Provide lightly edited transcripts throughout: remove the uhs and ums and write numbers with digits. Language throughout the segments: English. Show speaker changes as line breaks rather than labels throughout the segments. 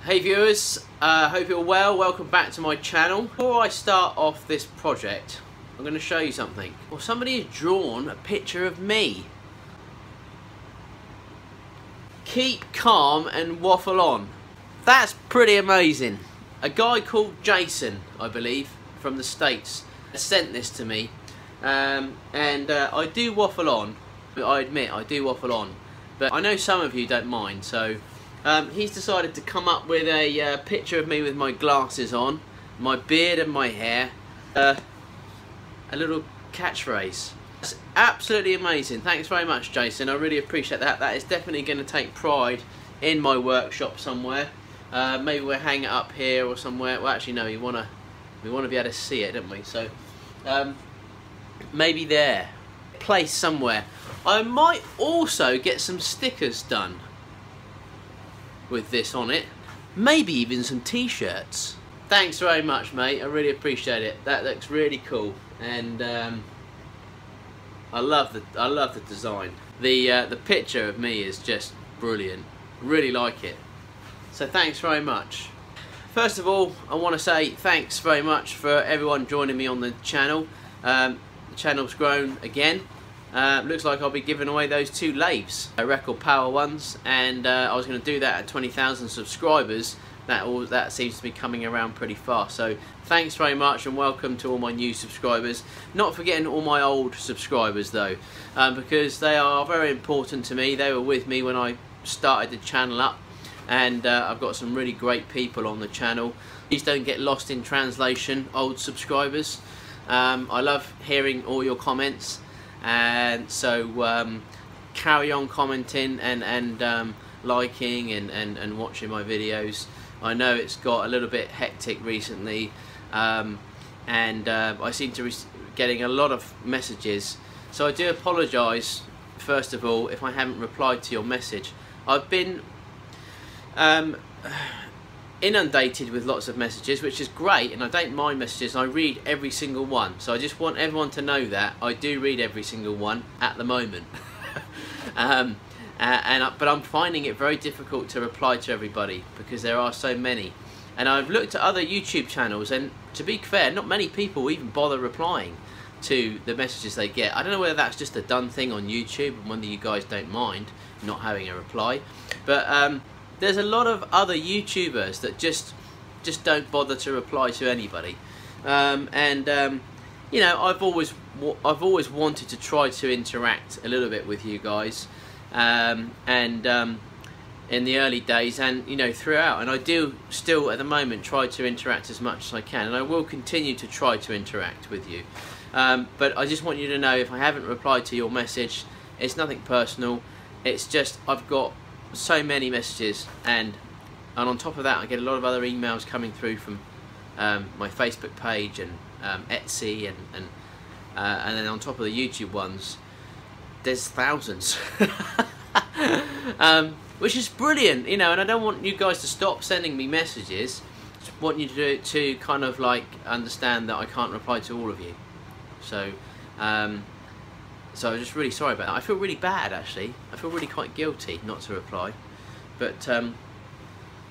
Hey viewers, hope you're well. Welcome back to my channel. Before I start off this project, I'm going to show you something. Well, somebody has drawn a picture of me. Keep calm and waffle on. That's pretty amazing. A guy called Jason, I believe, from the States, sent this to me. I do waffle on, but I admit I do waffle on. But I know some of you don't mind, so he's decided to come up with a picture of me with my glasses on, my beard and my hair, a little catchphrase. It's absolutely amazing. Thanks very much, Jason. I really appreciate that. That is definitely going to take pride in my workshop somewhere. Maybe we'll hang it up here or somewhere. Well, actually, no. We want to be able to see it, don't we? So maybe there, place somewhere. I might also get some stickers done with this on it. Maybe even some t-shirts. Thanks very much, mate. I really appreciate it. That looks really cool, and I love the design. The picture of me is just brilliant. Really like it. So thanks very much. First of all, I want to say thanks very much for everyone joining me on the channel. The channel's grown again. Looks like I'll be giving away those 2 lathes, record power ones, and I was going to do that at 20,000 subscribers. That seems to be coming around pretty fast. So thanks very much and welcome to all my new subscribers. Not forgetting all my old subscribers though, because they are very important to me. They were with me when I started the channel up, and I've got some really great people on the channel. Please don't get lost in translation, old subscribers. I love hearing all your comments, and so carry on commenting and liking and watching my videos. I know it's got a little bit hectic recently, and I seem to be getting a lot of messages, so I do apologise first of all if I haven't replied to your message. I've been inundated with lots of messages, which is great, and I don't mind messages. I read every single one, so I just want everyone to know that I do read every single one at the moment. But I'm finding it very difficult to reply to everybody because there are so many, and I've looked at other YouTube channels, and to be fair, not many people even bother replying to the messages they get. I don't know whether that's just a done thing on YouTube and whether you guys don't mind not having a reply, but there's a lot of other YouTubers that just don't bother to reply to anybody, you know, I've always wanted to try to interact a little bit with you guys, in the early days, and you know, throughout, and I do still at the moment try to interact as much as I can, and I will continue to try to interact with you, but I just want you to know, if I haven't replied to your message, it's nothing personal. It's just I've got so many messages, and on top of that I get a lot of other emails coming through from my Facebook page and Etsy, and then on top of the YouTube ones there's thousands. Which is brilliant, you know, and I don't want you guys to stop sending me messages. I just want you to kind of like understand that I can't reply to all of you. So so I'm just really sorry about that. I feel really bad, actually. I feel really quite guilty not to reply, but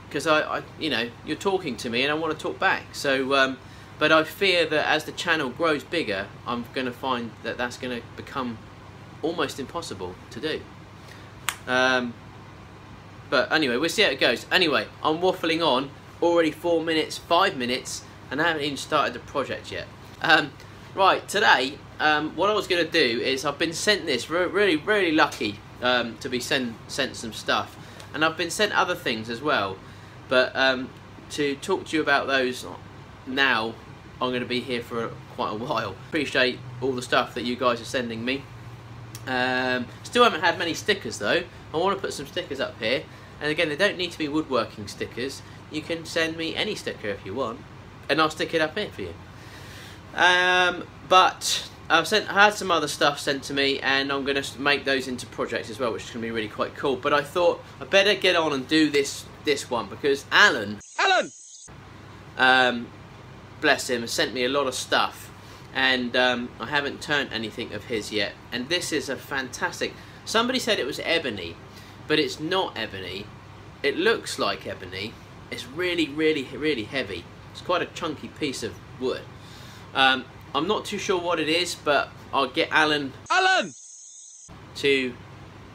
because I you know, you're talking to me and I want to talk back. So but I fear that as the channel grows bigger, I'm going to find that that's going to become almost impossible to do. But anyway, we'll see how it goes. Anyway, I'm waffling on already 4 minutes, 5 minutes, and I haven't even started the project yet. Right, today, what I was going to do is, I've been sent this, really lucky to be sent some stuff, and I've been sent other things as well, but to talk to you about those now, I'm going to be here for quite a while. Appreciate all the stuff that you guys are sending me. Still haven't had many stickers though. I want to put some stickers up here, and again, they don't need to be woodworking stickers. You can send me any sticker if you want, and I'll stick it up here for you. But I had some other stuff sent to me, and I'm going to make those into projects as well, which is going to be really quite cool. But I thought I better get on and do this one, because Alan, bless him, has sent me a lot of stuff, and I haven't turned anything of his yet. And this is a fantastic. Somebody said it was ebony, but it's not ebony. It looks like ebony, it's really, really, really heavy. It's quite a chunky piece of wood. I'm not too sure what it is, but I'll get Alan to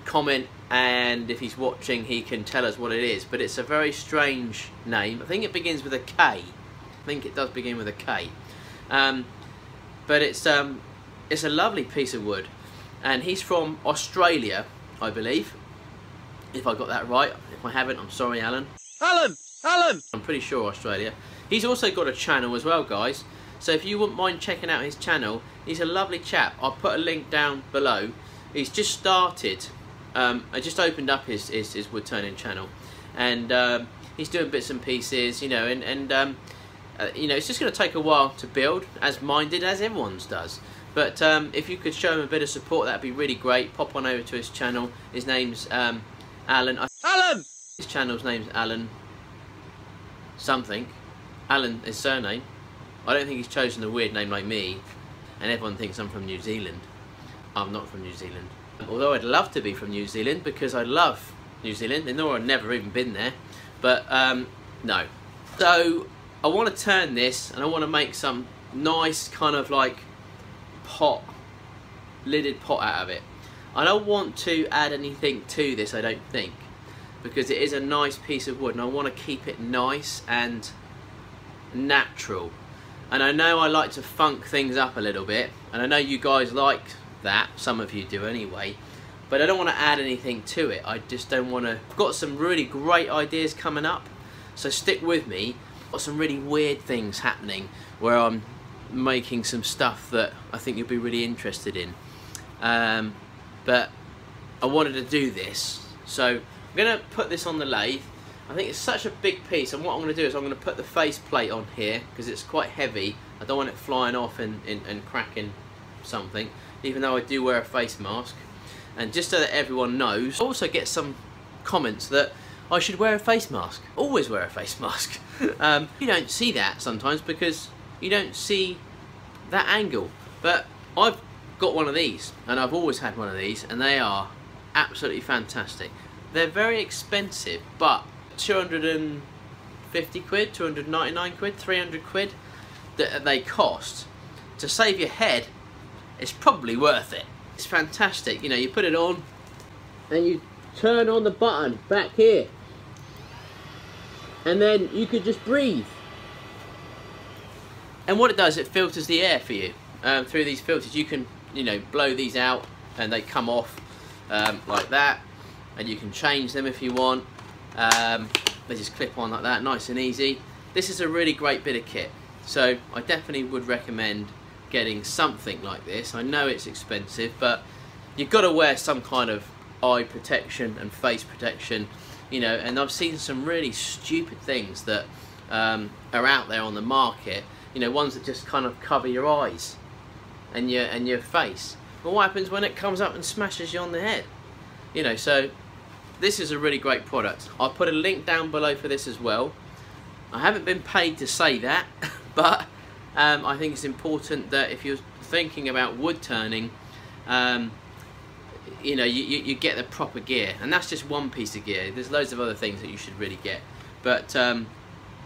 comment, and if he's watching he can tell us what it is. But it's a very strange name. I think it begins with a K. I think it does begin with a K. But it's a lovely piece of wood, and he's from Australia, I believe, if I got that right. If I haven't, I'm sorry, Alan. Alan! I'm pretty sure Australia. He's also got a channel as well, guys. So if you wouldn't mind checking out his channel, he's a lovely chap. I'll put a link down below. He's just started. I just opened up his woodturning channel, and he's doing bits and pieces, you know, and you know, it's just going to take a while to build, as mine did, as everyone's does. But if you could show him a bit of support, that'd be really great. Pop on over to his channel. His name's Alan. Alan! His channel's name's Alan something. Alan, his surname. I don't think he's chosen a weird name like me, and everyone thinks I'm from New Zealand. I'm not from New Zealand. Although I'd love to be from New Zealand, because I love New Zealand, and I've never even been there. But no. So I want to turn this, and I want to make some nice kind of like pot, lidded pot out of it. I don't want to add anything to this, I don't think, because it is a nice piece of wood, and I want to keep it nice and natural. And I know I like to funk things up a little bit, and I know you guys like that, some of you do anyway, but I don't want to add anything to it. I just don't want to. I've got some really great ideas coming up, so stick with me. I've got some really weird things happening where I'm making some stuff that I think you'll be really interested in, but I wanted to do this, so I'm going to put this on the lathe. I think it's such a big piece, and what I'm going to do is I'm going to put the face plate on here because it's quite heavy. I don't want it flying off and cracking something, even though I do wear a face mask. And just so that everyone knows, I also get some comments that I should wear a face mask. Always wear a face mask. You don't see that sometimes because you don't see that angle. But I've got one of these, and I've always had one of these, and they are absolutely fantastic. They're very expensive, but 250 quid, 299 quid, 300 quid that they cost. To save your head, it's probably worth it. It's fantastic. You know, you put it on and you turn on the button back here, and then you could just breathe. And what it does, it filters the air for you through these filters. You can, you know, blow these out and they come off like that, and you can change them if you want. They just clip on like that, nice and easy. This is a really great bit of kit, so I definitely would recommend getting something like this. I know it's expensive, but you've got to wear some kind of eye protection and face protection, you know. And I've seen some really stupid things that are out there on the market, you know, ones that just kind of cover your eyes and your face. But what happens when it comes up and smashes you on the head? You know, so this is a really great product. I'll put a link down below for this as well. I haven't been paid to say that, but I think it's important that if you're thinking about wood turning, you know, you get the proper gear. And that's just one piece of gear. There's loads of other things that you should really get. But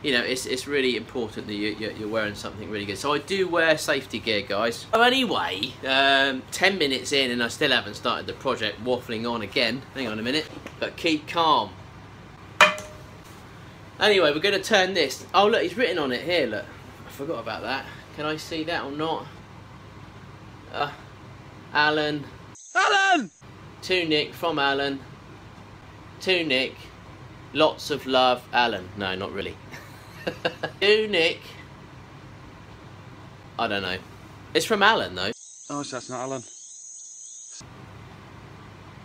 you know, it's really important that you're wearing something really good. So I do wear safety gear, guys. So anyway, 10 minutes in and I still haven't started the project, waffling on again. Hang on a minute, but keep calm. Anyway, we're going to turn this. Oh look, he's written on it here, look. I forgot about that. Can I see that or not? Alan. Alan! To Nick, from Alan. To Nick. Lots of love, Alan. No, not really. To Nick. I don't know. It's from Alan though.
Oh, so that's not Alan.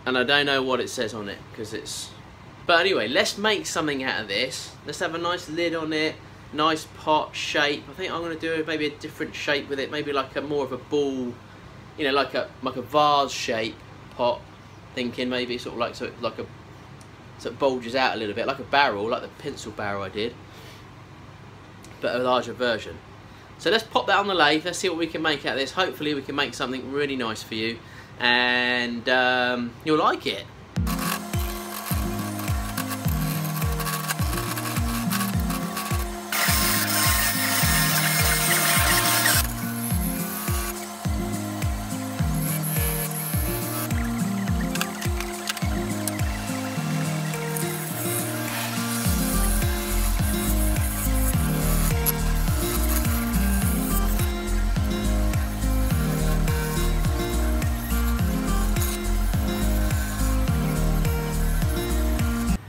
And I don't know what it says on it because it's... But anyway, let's make something out of this. Let's have a nice lid on it. Nice pot shape. I think I'm going to do maybe a different shape with it. Maybe like a more of a ball, you know, like a vase shape pot. Thinking maybe sort of like so it bulges out a little bit, like a barrel, like the pencil barrel I did, but a larger version. So let's pop that on the lathe. Let's see what we can make out of this. Hopefully we can make something really nice for you, and you'll like it.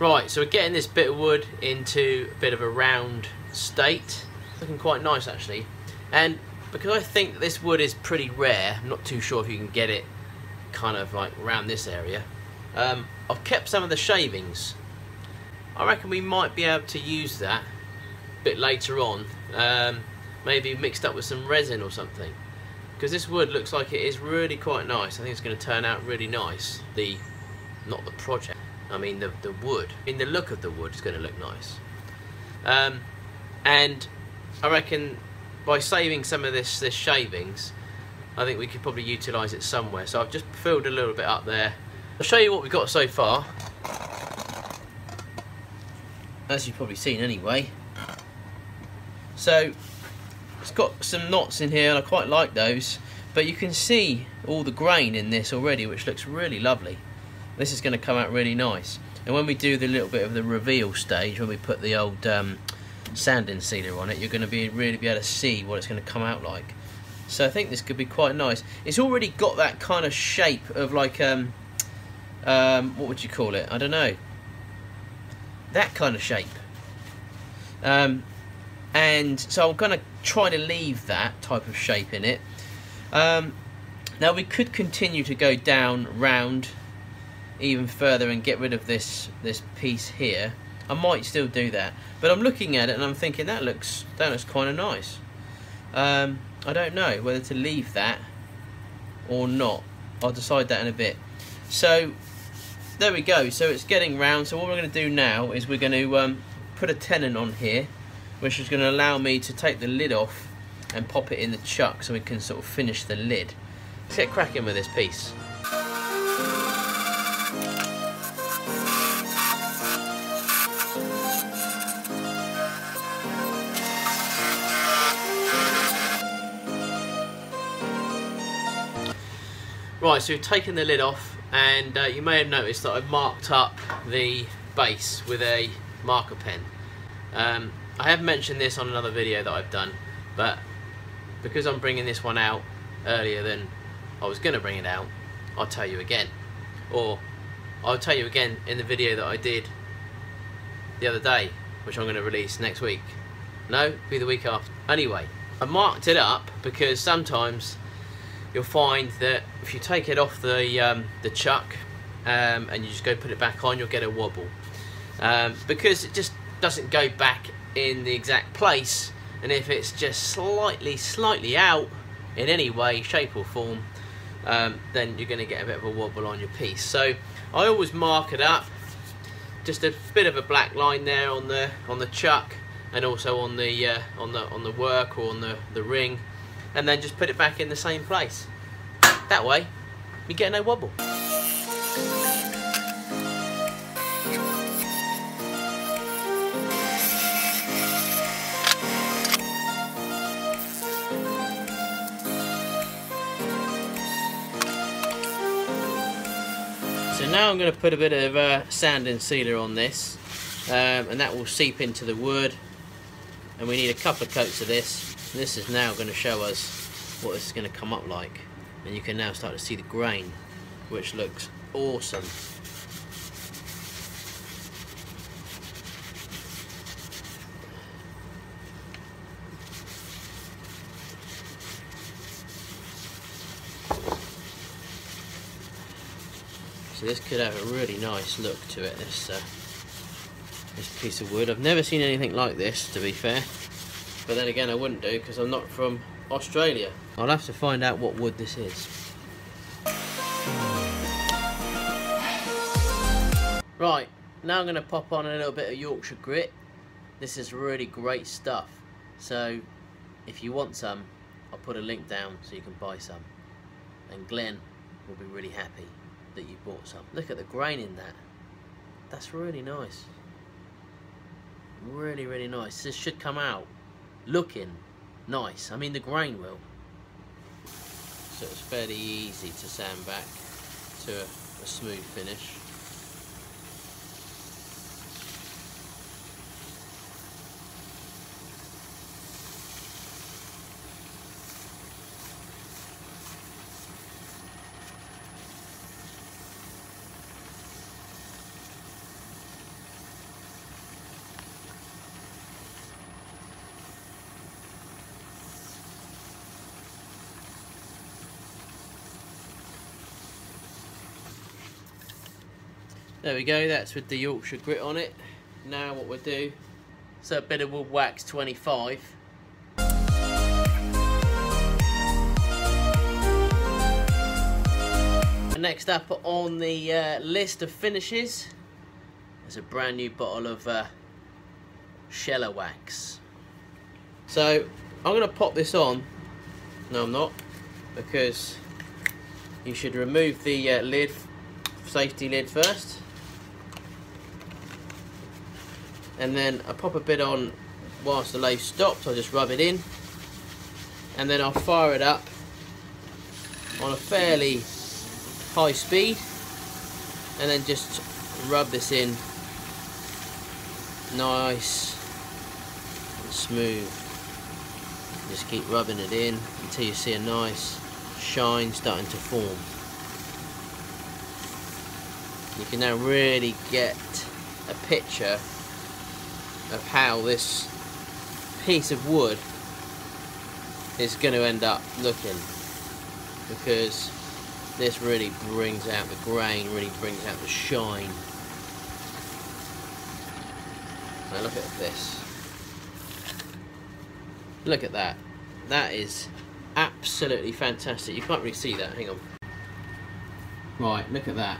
Right, so we're getting this bit of wood into a bit of a round state. It's looking quite nice actually. And because I think that this wood is pretty rare, I'm not too sure if you can get it kind of like around this area. I've kept some of the shavings. I reckon we might be able to use that a bit later on, maybe mixed up with some resin or something, because this wood looks like it is really quite nice. I think it's going to turn out really nice. Not the project, I mean the wood. I mean the look of the wood is going to look nice. And I reckon by saving some of this shavings, I think we could probably utilise it somewhere. So I've just filled a little bit up there. I'll show you what we've got so far. As you've probably seen anyway. So it's got some knots in here and I quite like those. But you can see all the grain in this already, which looks really lovely. This is going to come out really nice. And when we do the little bit of the reveal stage, when we put the old sanding sealer on it, you're going to really be able to see what it's going to come out like. So I think this could be quite nice. It's already got that kind of shape of like what would you call it? I don't know. That kind of shape. And so I'm going to try to leave that type of shape in it. Now we could continue to go down round even further and get rid of this piece here. I might still do that, but I'm looking at it and I'm thinking that looks kind of nice. I don't know whether to leave that or not. I'll decide that in a bit. So there we go. So it's getting round. So what we're going to do now is we're going to put a tenon on here, which is going to allow me to take the lid off and pop it in the chuck so we can sort of finish the lid. Let's get cracking with this piece. Right, so we've taken the lid off, and you may have noticed that I've marked up the base with a marker pen. I have mentioned this on another video that I've done, but because I'm bringing this one out earlier than I was going to bring it out, I'll tell you again. Or I'll tell you again in the video that I did the other day, which I'm going to release next week. No, it'll be the week after. Anyway, I marked it up because sometimes you'll find that if you take it off the chuck and you just go put it back on, you'll get a wobble. Because it just doesn't go back in the exact place, and if it's just slightly out in any way, shape or form, then you're going to get a bit of a wobble on your piece. So I always mark it up, just a bit of a black line there on the chuck, and also on the work or on the ring, and then just put it back in the same place. That way you get no wobble. So now I'm going to put a bit of sand and sealer on this, and that will seep into the wood, and we need a couple of coats of this. This is now going to show us what this is going to come up like, and you can now start to see the grain, which looks awesome. So this could have a really nice look to it, this piece of wood. I've never seen anything like this, to be fair, but then again I wouldn't do because I'm not from Australia. I'll have to find out what wood this is. Right, now I'm going to pop on a little bit of Yorkshire grit. This is really great stuff, so if you want some, I'll put a link down so you can buy some, and Glenn will be really happy that you bought some. Look at the grain in that. That's really nice. Really nice. This should come out looking nice. I mean, the grain will. So it's fairly easy to sand back to a smooth finish. There we go, that's with the Yorkshire grit on it. Now what we'll do, so a bit of wood wax 25. And next up on the list of finishes, there's a brand new bottle of sheller wax. So I'm going to pop this on. No, I'm not, because you should remove the lid, safety lid first. And then I pop a bit on whilst the lathe stops. I'll just rub it in, and then I'll fire it up on a fairly high speed, and then just rub this in nice and smooth. Just keep rubbing it in until you see a nice shine starting to form. You can now really get a picture of how this piece of wood is going to end up looking, because this really brings out the grain, really brings out the shine. Now look at this. Look at that. That is absolutely fantastic. You can't really see that, hang on. Right, look at that.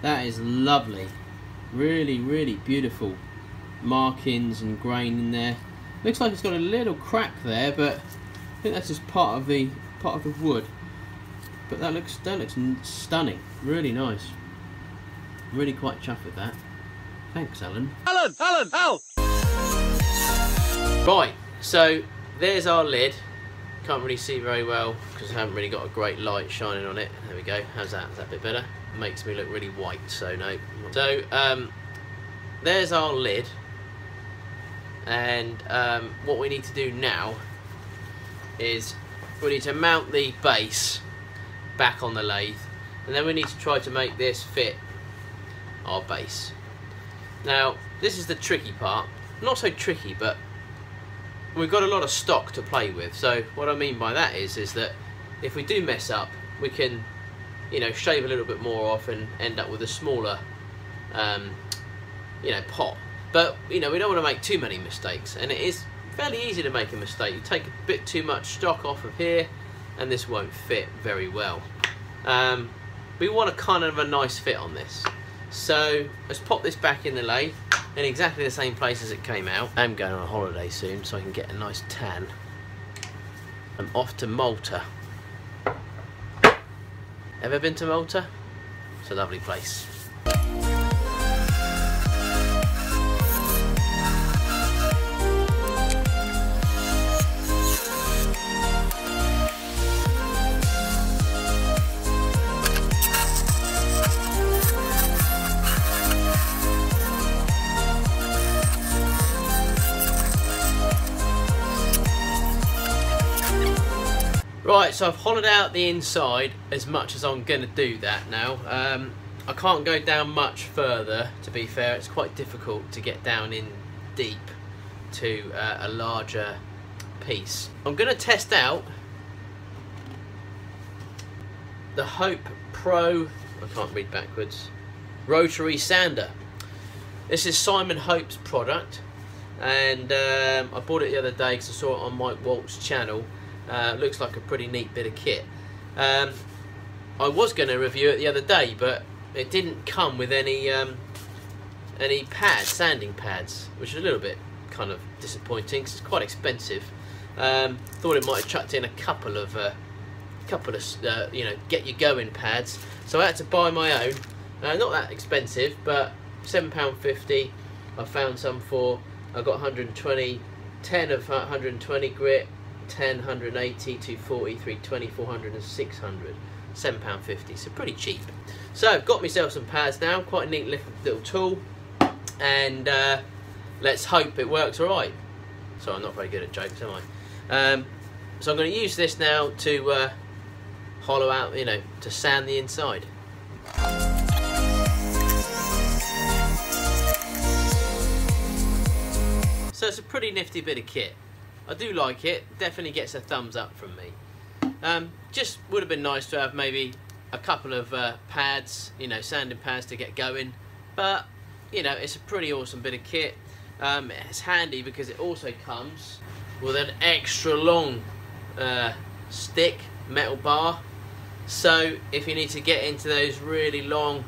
That is lovely. Really, really beautiful markings and grain in there. Looks like it's got a little crack there, but I think that's just part of the wood. But that looks stunning. Really nice. Really quite chuffed with that. Thanks, Alan. Alan, help! Right, so there's our lid. Can't really see very well because I haven't really got a great light shining on it. There we go. How's that? Is that a bit better? Makes me look really white, so no. So there's our lid, and what we need to do now is we need to mount the base back on the lathe, and then we need to try to make this fit our base. Now this is the tricky part. Not so tricky, but we've got a lot of stock to play with. So what I mean by that is that if we do mess up, we can, you know, shave a little bit more off and end up with a smaller you know, pot. But you know, we don't want to make too many mistakes, and it is fairly easy to make a mistake. You take a bit too much stock off of here and this won't fit very well. We want a kind of a nice fit on this, so let's pop this back in the lathe in exactly the same place as it came out. I'm going on a holiday soon, so I can get a nice tan. I'm off to Malta. Ever been to Malta? It's a lovely place. Right, so I've hollowed out the inside as much as I'm going to do that now. I can't go down much further, to be fair. It's quite difficult to get down in deep to a larger piece. I'm going to test out the Hope Pro, I can't read backwards, rotary sander. This is Simon Hope's product, and I bought it the other day because I saw it on Mike Walt's channel. Looks like a pretty neat bit of kit. I was going to review it the other day, but it didn't come with any pads, sanding pads, which is a little bit kind of disappointing because it's quite expensive. Thought it might have chucked in a couple of you know, get you going pads, so I had to buy my own. Not that expensive, but £7.50. I found some for, I got 120, 10 of 120 grit, 10, 180, 240, 320, 400 and 600. £7.50, so pretty cheap. So I've got myself some pads now, quite a neat little tool, and let's hope it works alright. So I'm not very good at jokes, am I? So I'm going to use this now to hollow out, you know, to sand the inside. So it's a pretty nifty bit of kit. I do like it, definitely gets a thumbs up from me. Just would have been nice to have maybe a couple of pads, you know, sanding pads to get going, but you know, it's a pretty awesome bit of kit. It's handy because it also comes with an extra long stick, metal bar, so if you need to get into those really long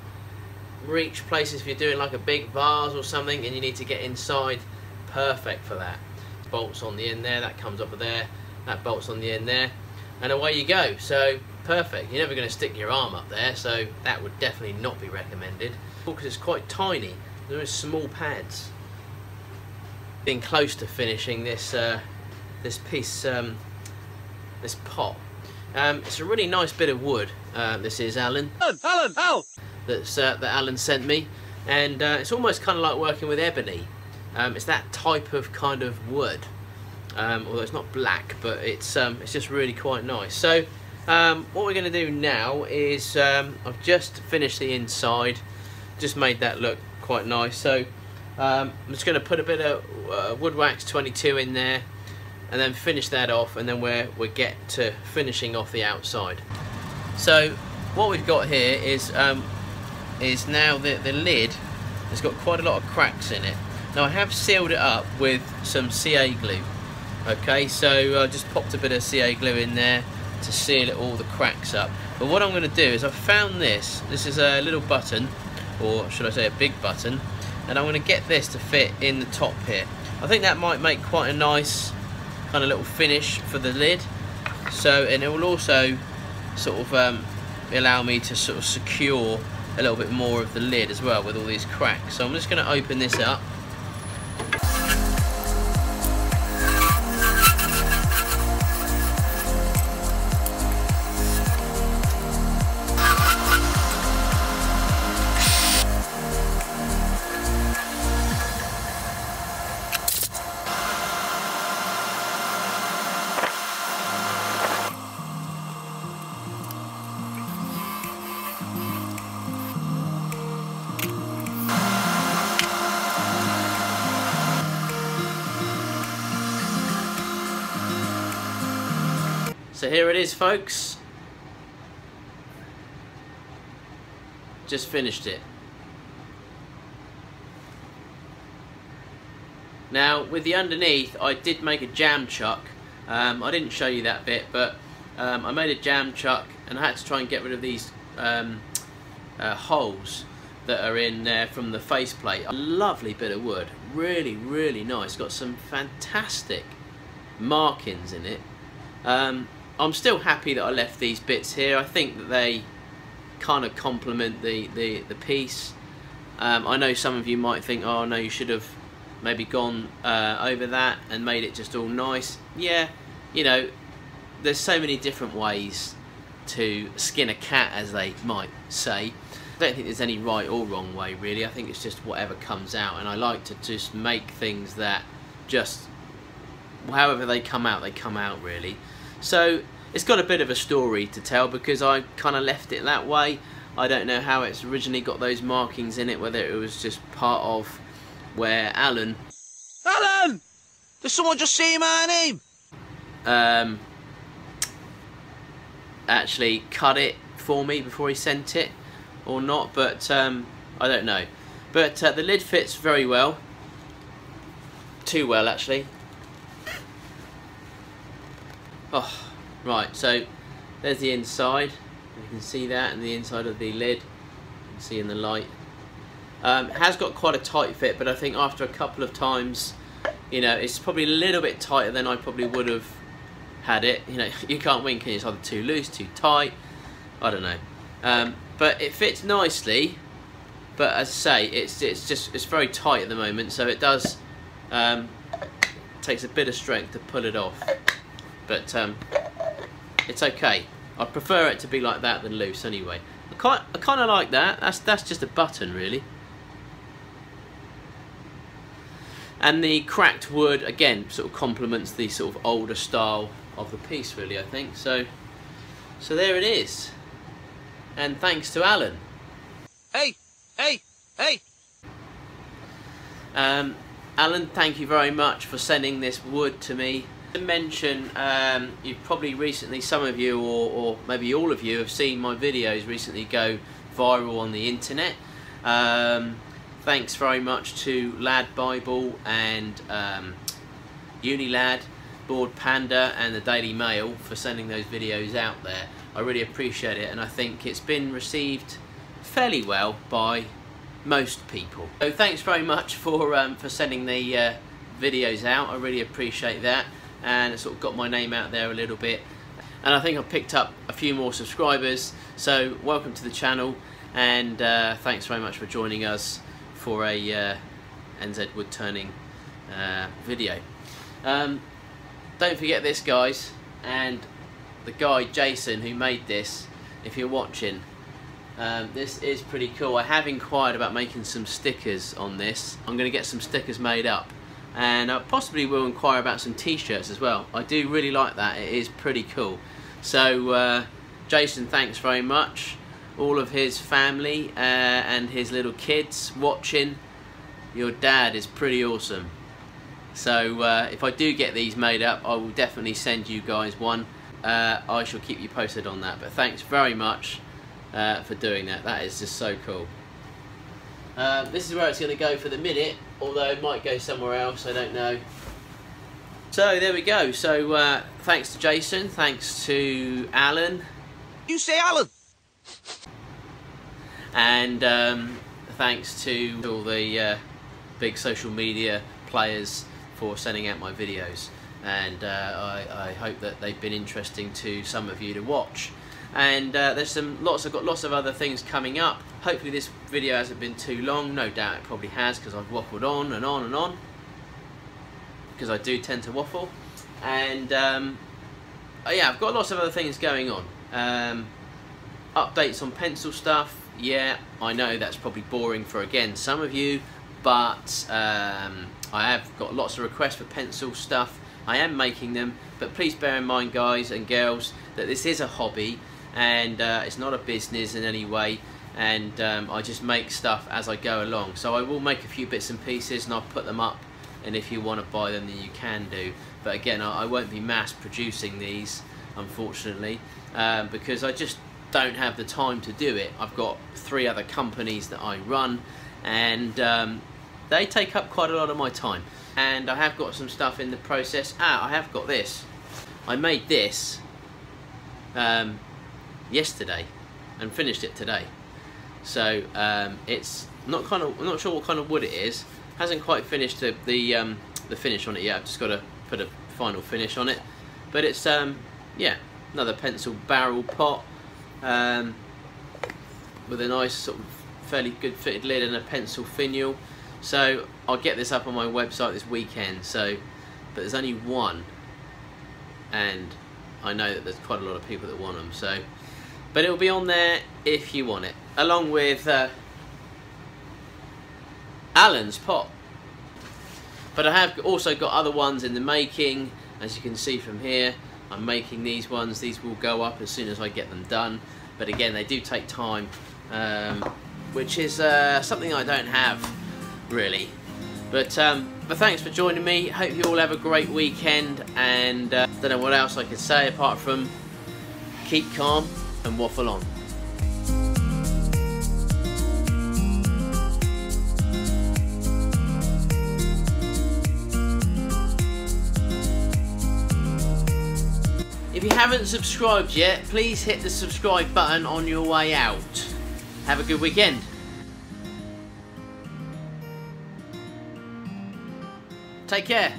reach places, if you're doing like a big vase or something and you need to get inside, perfect for that. Bolts on the end there, that comes up there, that bolts on the end there, and away you go. So perfect. You're never going to stick your arm up there, so that would definitely not be recommended because it's quite tiny. There are small pads. Being close to finishing this this piece, this pot. It's a really nice bit of wood. This is Alan. Alan, help! That Alan sent me, and it's almost kind of like working with ebony. It's that type of kind of wood, although it's not black, but it's just really quite nice. So what we're going to do now is I've just finished the inside, just made that look quite nice. So I'm just going to put a bit of wood wax 22 in there, and then finish that off, and then we get to finishing off the outside. So what we've got here is now the lid has got quite a lot of cracks in it. Now I have sealed it up with some CA glue. Okay, so I just popped a bit of CA glue in there to seal all the cracks up. But what I'm going to do is I've found this. This is a little button, or should I say a big button, and I'm going to get this to fit in the top here. I think that might make quite a nice kind of little finish for the lid. So, and it will also sort of allow me to sort of secure a little bit more of the lid as well with all these cracks. So I'm just going to open this up. So here it is, folks. Just finished it. Now with the underneath, I did make a jam chuck. I didn't show you that bit, but I made a jam chuck, and I had to try and get rid of these holes that are in there from the faceplate. A lovely bit of wood, really, really nice. Got some fantastic markings in it. I'm still happy that I left these bits here. I think that they kind of complement the piece. I know some of you might think, oh no, you should have maybe gone over that and made it just all nice. Yeah, you know, there's so many different ways to skin a cat, as they might say. I don't think there's any right or wrong way really. I think it's just whatever comes out, and I like to just make things that just however they come out really. So it's got a bit of a story to tell because I kind of left it that way. I don't know how it's originally got those markings in it, whether it was just part of where Alan, did someone just say my name? Actually cut it for me before he sent it or not, but I don't know. But the lid fits very well, too well actually. Oh, right, so there's the inside. You can see that, and the inside of the lid. You can see in the light. It has got quite a tight fit, but I think after a couple of times, you know, it's probably a little bit tighter than I probably would have had it. You know, you can't win, can you? It's either too loose, too tight. I don't know. But it fits nicely. But as I say, it's very tight at the moment, so it does takes a bit of strength to pull it off. But it's okay. I prefer it to be like that than loose anyway. I kind of like that. That's just a button really. And the cracked wood again sort of complements the sort of older style of the piece really, I think. So there it is. And thanks to Alan. Hey! Alan, thank you very much for sending this wood to me. To mention, you've probably recently, some of you or maybe all of you have seen my videos recently go viral on the internet. Thanks very much to Lad Bible and Unilad, Board Panda and the Daily Mail for sending those videos out there. I really appreciate it, and I think it's been received fairly well by most people. So thanks very much for sending the videos out. I really appreciate that, and it sort of got my name out there a little bit, and I think I've picked up a few more subscribers, so welcome to the channel, and thanks very much for joining us for a NZ woodturning video. Don't forget this, guys, and the guy Jason who made this, if you're watching, this is pretty cool. I have inquired about making some stickers on this. I'm going to get some stickers made up, and I possibly will inquire about some t-shirts as well. I do really like that. It is pretty cool. So Jason, thanks very much. All of his family and his little kids watching, your dad is pretty awesome. So if I do get these made up, I will definitely send you guys one. I shall keep you posted on that, but thanks very much for doing that. That is just so cool. This is where it's going to go for the minute, although it might go somewhere else, I don't know. So there we go. So thanks to Jason, thanks to Alan.
You say Alan?
And thanks to all the big social media players for sending out my videos, and I hope that they've been interesting to some of you to watch. And there's I've got lots of other things coming up. Hopefully this video hasn't been too long. No doubt it probably has, because I've waffled on and on and on, because I do tend to waffle. And yeah, I've got lots of other things going on. Updates on pencil stuff. Yeah, I know that's probably boring for, again, some of you, but I have got lots of requests for pencil stuff. I am making them, but please bear in mind, guys and girls, that this is a hobby, and it's not a business in any way, and I just make stuff as I go along. So I will make a few bits and pieces and I'll put them up, and if you want to buy them then you can do. But again, I won't be mass producing these, unfortunately, because I just don't have the time to do it. I've got 3 other companies that I run, and they take up quite a lot of my time. And I have got some stuff in the process. I have got this. I made this yesterday and finished it today. So it's not I'm not sure what kind of wood it is. Hasn't quite finished the finish on it yet. I've just got to put a final finish on it. But it's yeah, another pencil barrel pot with a nice sort of fairly good fitted lid and a pencil finial. So I'll get this up on my website this weekend. So, but there's only one, and I know that there's quite a lot of people that want them. So, but it'll be on there if you want it, along with Alan's pot. But I have also got other ones in the making, as you can see from here. I'm making these ones. These will go up as soon as I get them done. But again, they do take time, which is something I don't have really. But thanks for joining me. Hope you all have a great weekend, and don't know what else I could say apart from keep calm and waffle on. If you haven't subscribed yet, please hit the subscribe button on your way out. Have a good weekend. Take care.